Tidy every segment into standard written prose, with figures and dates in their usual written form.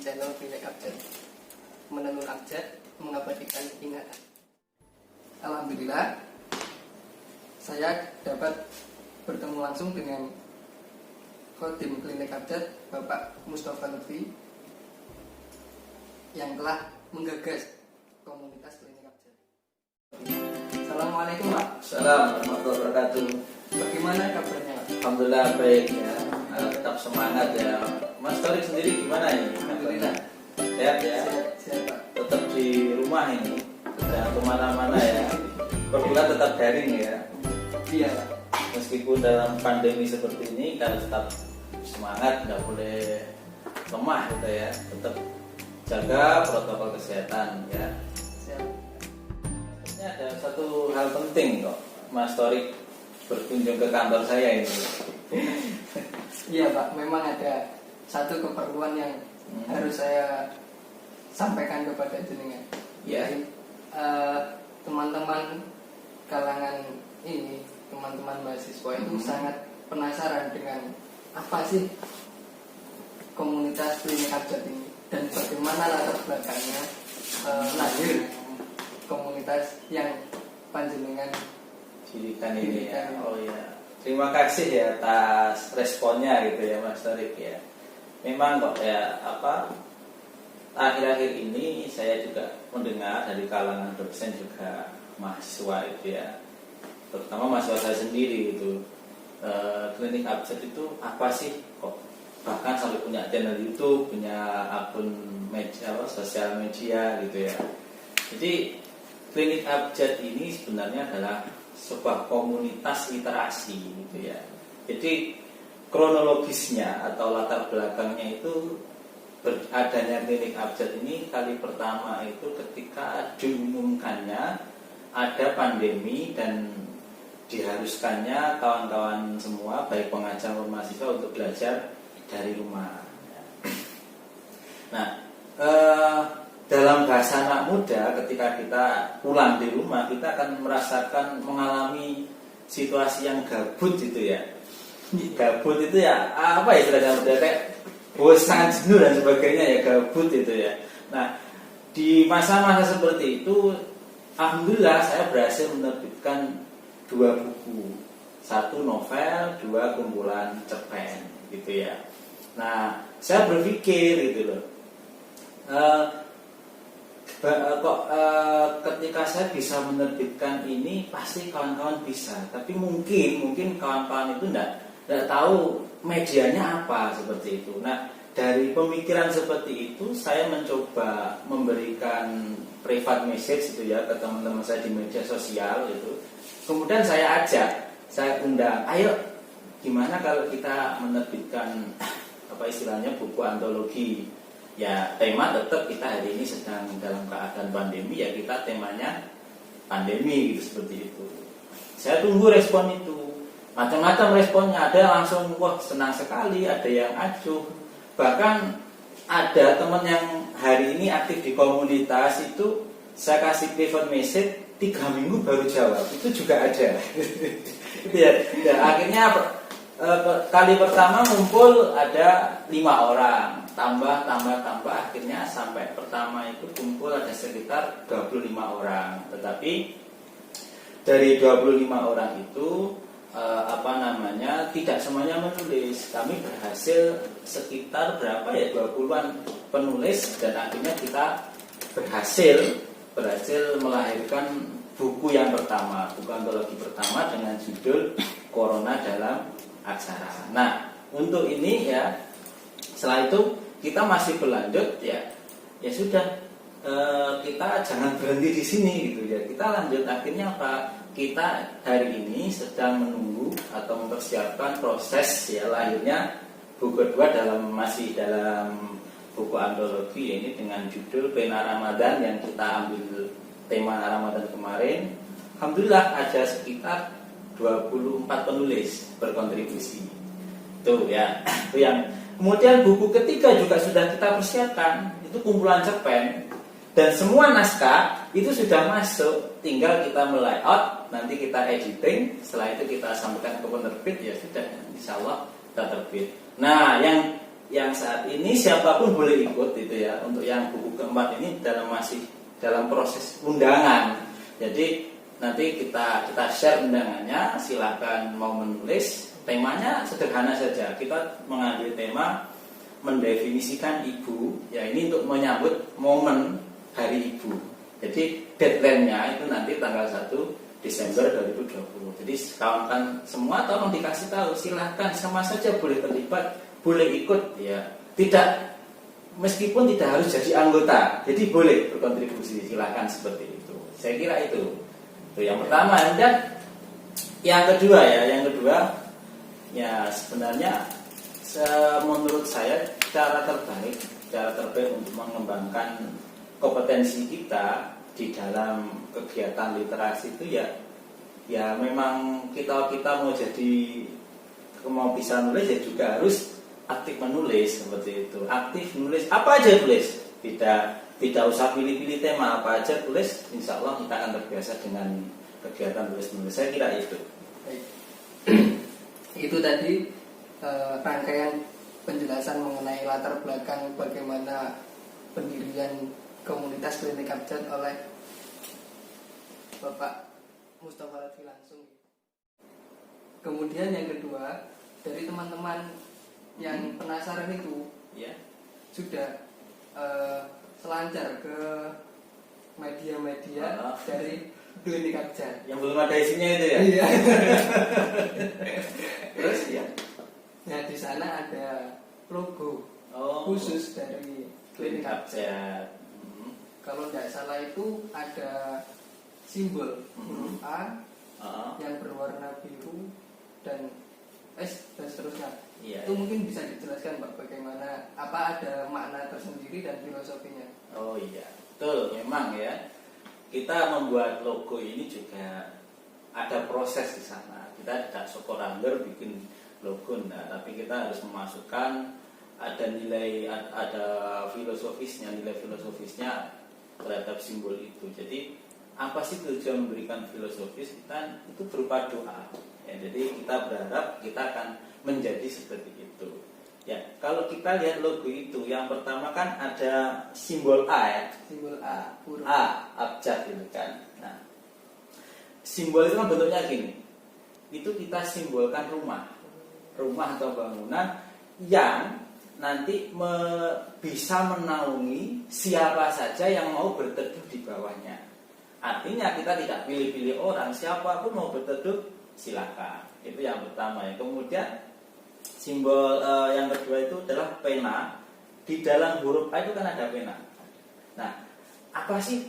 channel Klinik Abjad. Menenun abjad mengabadikan ingatan. Alhamdulillah, saya dapat bertemu langsung dengan Khodim Klinik Abjad, Bapak Mustafa Lutfi, yang telah menggagas komunitas Klinik Abjad. Assalamualaikum Pak. Assalamualaikum warahmatullahi wabarakatuh. Bagaimana kabarnya Pak? Alhamdulillah baik ya. Tetap semangat ya. Mas Torik sendiri gimana ini? Alhamdulillah. Sehat ya. Sehat Pak. Tetap di rumah ini. Jangan kemana-mana ya. Perguruan tetap daring ya. Iya Pak. Meskipun dalam pandemi seperti ini kita tetap semangat, nggak boleh lemah gitu ya. Tetap jaga protokol kesehatan ya. Sehat. Ini ada satu hal penting kok, Mas Torik berkunjung ke kantor saya ini. Iya Pak, memang ada satu keperluan yang harus saya sampaikan kepada jenengan. Ya. Teman-teman kalangan ini, teman-teman mahasiswa itu sangat penasaran dengan apa sih komunitas Klinik Abjad ini dan bagaimana latar belakangnya lahir komunitas yang panjenengan Dirikan ini ya. dirikan. Oh ya. Terima kasih ya atas responnya gitu ya Mas Torik ya. Memang kok ya akhir-akhir ini saya juga mendengar dari kalangan dosen juga mahasiswa itu ya. Terutama mahasiswa saya sendiri itu Klinik Abjad itu apa sih kok bahkan sampai punya channel YouTube, punya akun media sosial media gitu ya. Jadi Klinik Abjad ini sebenarnya adalah sebuah komunitas literasi gitu ya. Jadi kronologisnya atau latar belakangnya itu adanya Klinik Abjad ini kali pertama itu ketika diumumkannya ada pandemi dan diharuskannya kawan-kawan semua baik pengajar maupun mahasiswa untuk belajar dari rumah. Nah, dalam bahasa anak muda ketika kita pulang di rumah kita akan merasakan mengalami situasi yang gabut gitu ya. Gabut itu ya apa ya istilahnya muda kayak bosan, jenuh dan sebagainya ya, gabut itu ya. Nah, di masa-masa seperti itu alhamdulillah saya berhasil menerbitkan 2 buku, 1 novel, 2 kumpulan cerpen gitu ya. Nah, saya berpikir gitu loh, ketika saya bisa menerbitkan ini pasti kawan-kawan bisa, tapi mungkin kawan-kawan itu tidak tahu medianya apa seperti itu. Nah, dari pemikiran seperti itu saya mencoba memberikan private message itu ya ke teman-teman saya di media sosial itu. Kemudian saya ajak, saya undang, ayo gimana kalau kita menerbitkan istilahnya buku antologi. Ya tema tetap kita hari ini sedang dalam keadaan pandemi, ya kita temanya pandemi gitu, seperti itu. Saya tunggu respon itu. Macam-macam responnya, ada langsung wah senang sekali, ada yang acuh. Bahkan ada teman yang hari ini aktif di komunitas itu saya kasih private message 3 minggu baru jawab, itu juga ada. Gitu ya. Akhirnya kali pertama ngumpul ada 5 orang, tambah akhirnya sampai pertama itu kumpul ada sekitar 25 orang. Tetapi dari 25 orang itu tidak semuanya menulis. Kami berhasil sekitar 20-an penulis dan akhirnya kita berhasil melahirkan buku yang pertama, buku antologi pertama dengan judul Corona dalam Aksara. Nah, untuk ini ya setelah itu kita masih berlanjut ya sudah, kita jangan berhenti di sini gitu ya. Kita lanjut, akhirnya apa? Kita hari ini sedang menunggu atau mempersiapkan proses ya lahirnya buku kedua masih dalam buku antologi ini dengan judul Pena Ramadan yang kita ambil tema Ramadan kemarin. Alhamdulillah ada sekitar 24 penulis berkontribusi. Itu ya, itu yang. Kemudian buku ketiga juga sudah kita persiapkan, itu kumpulan cerpen. Dan semua naskah itu sudah masuk, tinggal kita melayout, nanti kita editing, setelah itu kita sampaikan ke penerbit, ya sudah, insya Allah kita terbit. Nah, yang yang saat ini siapapun boleh ikut itu ya. Untuk yang buku keempat ini masih dalam proses undangan. Jadi nanti kita share undangannya, silakan mau menulis. Temanya sederhana saja. Kita mengambil tema mendefinisikan ibu. Ya ini untuk menyambut momen Hari Ibu. Jadi deadline-nya itu nanti tanggal 1 Desember 2020. Jadi kawan-kawan semua tolong dikasih tahu, silahkan sama saja boleh terlibat, boleh ikut ya. Tidak, meskipun tidak harus jadi anggota, jadi boleh berkontribusi, silahkan seperti itu. Saya kira itu yang pertama. Dan yang kedua ya sebenarnya menurut saya cara terbaik untuk mengembangkan kompetensi kita di dalam kegiatan literasi itu ya memang kita mau bisa nulis ya juga harus aktif menulis seperti itu. Aktif nulis apa aja tulis, tidak usah pilih-pilih tema, apa aja tulis, insya Allah kita akan terbiasa dengan kegiatan tulis-menulis. Saya kira itu. Baik. Itu tadi rangkaian penjelasan mengenai latar belakang bagaimana pendirian komunitas klinik abjad oleh Bapak Mustafa Lutfi langsung. Kemudian yang kedua, dari teman-teman yang penasaran itu Ya. sudah selancar ke media-media dari klinik abjad. Yang belum ada isinya itu ya. Iya. Terus ya. Nah di sana ada logo khusus dari klinik abjad. Kalau tidak salah itu ada simbol huruf A yang berwarna biru dan S dan seterusnya. Iya. Itu mungkin bisa dijelaskan Pak bagaimana, apa ada makna tersendiri dan filosofinya? Oh iya, betul memang ya. Kita membuat logo ini juga ada proses di sana. Kita tidak syukur-syukur bikin logo, tapi kita harus memasukkan ada nilai, ada filosofisnya, nilai filosofisnya terhadap simbol itu. Jadi apa sih tujuan memberikan filosofis? Kita itu berupa doa. Ya, jadi kita berharap kita akan menjadi seperti itu. Ya, kalau kita lihat logo itu, yang pertama kan ada simbol A ya. Simbol A, huruf A, abjad itu kan. Nah, simbol itu kan bentuknya gini. Itu kita simbolkan rumah atau bangunan yang nanti bisa menaungi siapa saja yang mau berteduh di bawahnya. Artinya kita tidak pilih-pilih orang, siapapun mau berteduh silakan. Itu yang pertama ya. Kemudian simbol yang kedua itu adalah pena. Di dalam huruf A itu kan ada pena. Nah, apa sih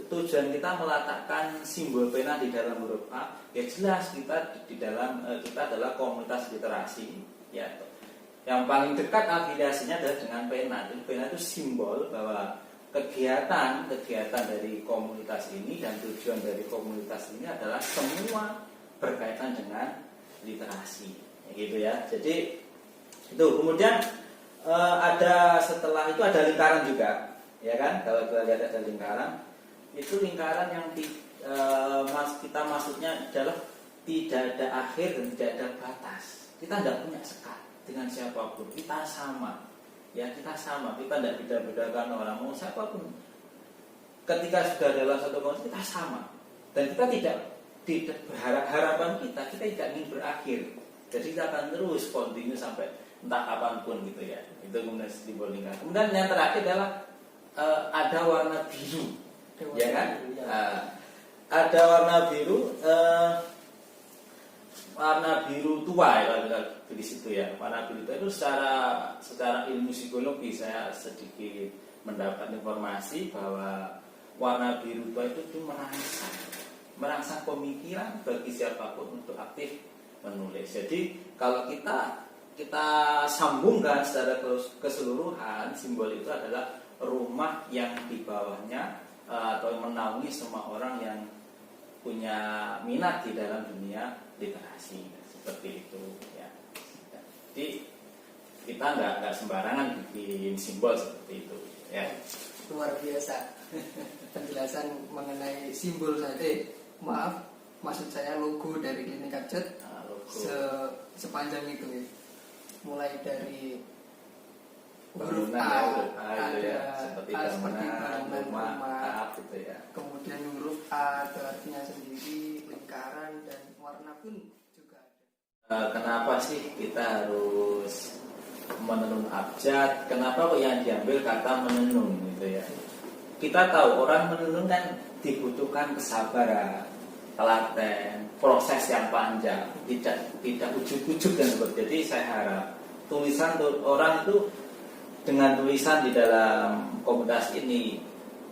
tujuan kita meletakkan simbol pena di dalam huruf A? Ya jelas kita kita adalah komunitas literasi ya. Yang paling dekat afiliasinya adalah dengan pena. Jadi pena itu simbol bahwa kegiatan dari komunitas ini dan tujuan dari komunitas ini adalah semua berkaitan dengan literasi, ya gitu ya. Jadi itu kemudian setelah itu ada lingkaran juga, ya kan? Kalau kita lihat ada lingkaran, itu lingkaran yang kita maksudnya adalah tidak ada akhir dan tidak ada batas. Kita tidak punya sekat dengan siapapun, kita sama. Ya kita sama, kita tidak beda-bedakan orang mau siapapun. Ketika sudah dalam satu komunitas kita sama, dan kita tidak harapan kita tidak ingin berakhir. Jadi kita akan terus continue sampai entah kapanpun gitu ya. Itu kemudian simbol lingkaran. Kemudian yang terakhir adalah ada warna biru, ya kan? Ada warna biru. Warna biru tua ya di situ ya. Warna biru tua itu secara ilmu psikologi saya sedikit mendapat informasi bahwa warna biru tua itu merangsang pemikiran bagi siapapun untuk aktif menulis. Jadi kalau kita sambungkan secara keseluruhan, simbol itu adalah rumah yang di bawahnya atau menaungi semua orang yang punya minat di dalam dunia literasi seperti itu ya. Jadi kita nggak sembarangan bikin simbol seperti itu ya. Luar biasa penjelasan mengenai simbol maksud saya logo dari klinik abjad sepanjang itu ya. Mulai dari huruf bangunan A, ya, huruf A gitu ada ya, seperti A seperti bangunan, bangunan rumah, rumah. atap gitu ya. Kemudian huruf A ada artinya sendiri, lingkaran, dan warna pun juga ada. Kenapa sih kita harus menenun abjad? Kenapa kok yang diambil kata menenun gitu ya? Kita tahu orang menenun kan dibutuhkan kesabaran, telaten, proses yang panjang, tidak ujuk-ujuk dan seperti. Jadi saya harap tulisan orang itu dengan tulisan di dalam komunitas ini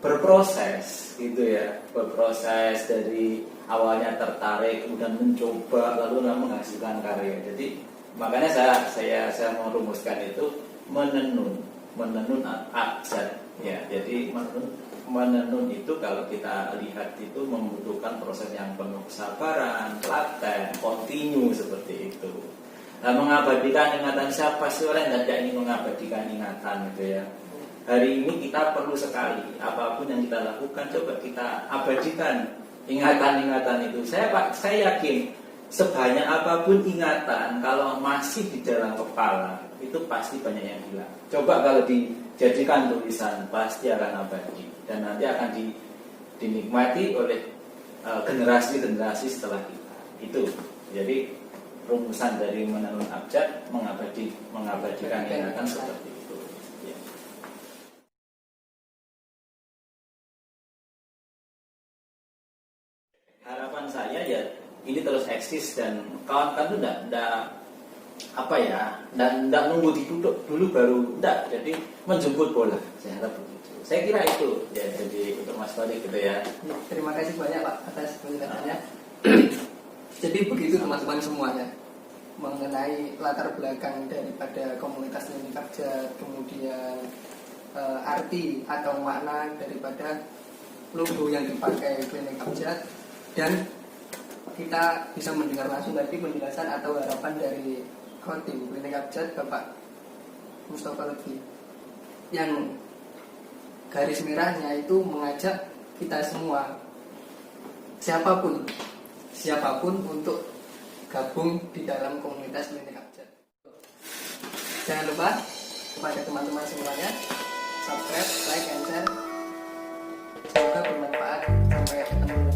berproses gitu ya, berproses dari awalnya tertarik kemudian mencoba lalu menghasilkan karya. Jadi makanya saya merumuskan itu menenun abjad ya. Jadi menenun itu kalau kita lihat itu membutuhkan proses yang penuh kesabaran, telaten, kontinu seperti itu. Nah, mengabadikan ingatan, siapa sih orang yang tidak ingin mengabadikan ingatan gitu ya. Hari ini kita perlu sekali apapun yang kita lakukan coba kita abadikan ingatan-ingatan itu. Saya yakin sebanyak apapun ingatan kalau masih di dalam kepala itu pasti banyak yang hilang. Coba kalau dijadikan tulisan pasti akan abadi dan nanti akan dinikmati oleh generasi-generasi setelah kita. Itu jadi rumusan dari menenun abjad mengabadikan ingatan seperti itu. Ya. Harapan saya ya ini terus eksis dan kawan-kawan itu enggak apa ya, dan enggak nunggu diduduk dulu baru enggak, jadi menjemput bola. Saya harap begitu. Saya kira itu ya, jadi untuk Mas Fadli gitu ya. Terima kasih banyak Pak atas penjelasannya. Jadi begitu teman-teman semuanya mengenai latar belakang daripada komunitas Klinik Abjad, kemudian arti atau makna daripada logo yang dipakai Klinik Abjad, dan kita bisa mendengar langsung tadi penjelasan atau harapan dari Khotim Klinik Abjad Bapak Mustafa Lutfi yang garis merahnya itu mengajak kita semua siapapun untuk gabung di dalam komunitas Klinik Abjad. Jangan lupa kepada teman-teman semuanya subscribe, like, and share. Semoga bermanfaat. Sampai ketemu